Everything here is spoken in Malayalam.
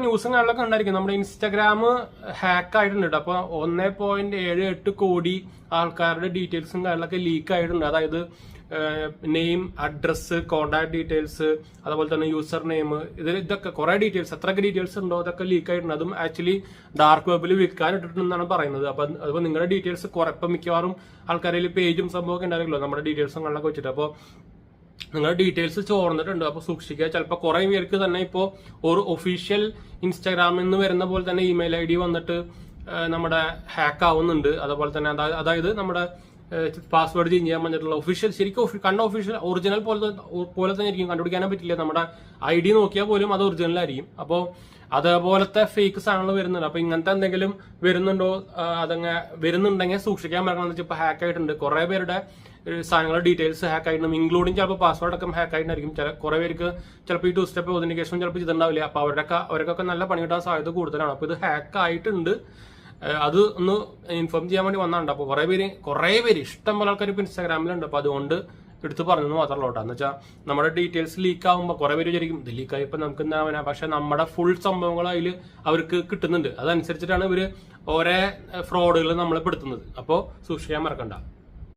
ന്യൂസും കാര്യങ്ങളൊക്കെ ഉണ്ടായിരിക്കും. നമ്മുടെ ഇൻസ്റ്റാഗ്രാം ഹാക്ക് ആയിട്ടുണ്ട്. അപ്പൊ 1.78 കോടി ആൾക്കാരുടെ ഡീറ്റെയിൽസും കാര്യങ്ങളൊക്കെ ലീക്ക് ആയിട്ടുണ്ട്. അതായത് നെയിം, അഡ്രസ്, കോണ്ടാക്ട് ഡീറ്റെയിൽസ്, അതുപോലെ തന്നെ യൂസർ നെയിം, ഇതൊക്കെ കുറെ ഡീറ്റെയിൽസ്, എത്രയൊക്കെ ഡീറ്റെയിൽസ് ഉണ്ടോ അതൊക്കെ ലീക്ക് ആയിട്ടുണ്ട്. അതും ആക്ച്വലി ഡാർക്ക് വെബിൽ വിൽക്കാൻ ഇട്ടിട്ടുണ്ടെന്നാണ് പറയുന്നത്. അപ്പൊ നിങ്ങളുടെ ഡീറ്റെയിൽസ് ഇപ്പം മിക്കവാറും ആൾക്കാരിൽ പേജും സംഭവമൊക്കെ ഉണ്ടായിരിക്കുമല്ലോ നമ്മുടെ ഡീറ്റെയിൽസും കാര്യങ്ങളൊക്കെ വെച്ചിട്ട്. അപ്പോൾ നിങ്ങളുടെ ഡീറ്റെയിൽസ് ചോർന്നിട്ടുണ്ട്. അപ്പൊ സൂക്ഷിക്കുക. ചിലപ്പോൾ കുറെ പേർക്ക് തന്നെ ഇപ്പോൾ ഒരു ഒഫീഷ്യൽ ഇൻസ്റ്റാഗ്രാമിൽ നിന്ന് വരുന്ന പോലെ തന്നെ ഇമെയിൽ ID വന്നിട്ട് നമ്മുടെ ഹാക്ക് ആവുന്നുണ്ട്. അതുപോലെ തന്നെ അതായത് നമ്മുടെ പാസ്വേഡ് ചേഞ്ച് ചെയ്യാൻ പറഞ്ഞിട്ടുള്ള ഒഫീഷ്യൽ, ശരിക്കും കണ്ട ഒഫീഷ്യൽ ഒറിജിനൽ പോലെ തന്നെ ആയിരിക്കും. കണ്ടുപിടിക്കാനേ പറ്റില്ല. നമ്മുടെ ID നോക്കിയാൽ പോലും അത് ഒറിജിനൽ ആയിരിക്കും. അപ്പോൾ അതേപോലത്തെ ഫേക്ക് സാധനങ്ങൾ വരുന്നുണ്ട്. അപ്പൊ ഇങ്ങനത്തെ എന്തെങ്കിലും വരുന്നുണ്ടോ, അതങ്ങനെ വരുന്നുണ്ടെങ്കിൽ സൂക്ഷിക്കാൻ പറ്റണമെന്ന് വെച്ചാൽ ഇപ്പൊ ഹാക്ക് ആയിട്ടുണ്ട്. കുറെ പേരുടെ സാധനങ്ങളുടെ ഡീറ്റെയിൽസ് ഹാക്ക് ആയിട്ടും, ഇൻക്ലൂഡിങ് ചിലപ്പോൾ പാസ്വേഡ് ഒക്കെ ഹാക്ക് ആയിട്ടായിരിക്കും. കുറെ പേർക്ക് ചിലപ്പോൾ ഈ 2 സ്റ്റെപ്പ് ഒതന്റിക്കേഷൻ ചിലപ്പോൾ ചെയ്തിട്ടുണ്ടാവില്ല. അപ്പൊ അവർക്കൊക്കെ നല്ല പണി കിട്ടാൻ സാധ്യത കൂടുതലാണ്. അപ്പൊ ഇത് ഹാക്ക് ആയിട്ടുണ്ട്. അത് ഒന്ന് ഇൻഫോം ചെയ്യാൻ വേണ്ടി വന്നാണ്ട്. അപ്പൊ കുറെ പേര് ഇഷ്ടം പോലെ ആൾക്കാർ ഇപ്പൊ ഇൻസ്റ്റാഗ്രാമിലുണ്ട്. അപ്പൊ അതുകൊണ്ട് എടുത്ത് പറഞ്ഞെന്ന് മാത്രമല്ല കേട്ടോ. എന്ന് വെച്ചാൽ നമ്മുടെ ഡീറ്റെയിൽസ് ലീക്ക് ആകുമ്പോൾ കുറെ പേര് വിചാരിക്കും ഇത് ലീക്ക് ആയപ്പോൾ നമുക്ക് എന്താ, പക്ഷെ നമ്മുടെ ഫുൾ സംഭവങ്ങൾ അതിൽ അവർക്ക് കിട്ടുന്നുണ്ട്. അതനുസരിച്ചിട്ടാണ് ഇവര് ഓരോ ഫ്രോഡുകൾ നമ്മളെ പെടുത്തുന്നത്. അപ്പോൾ സൂക്ഷിക്കാൻ മറക്കണ്ട.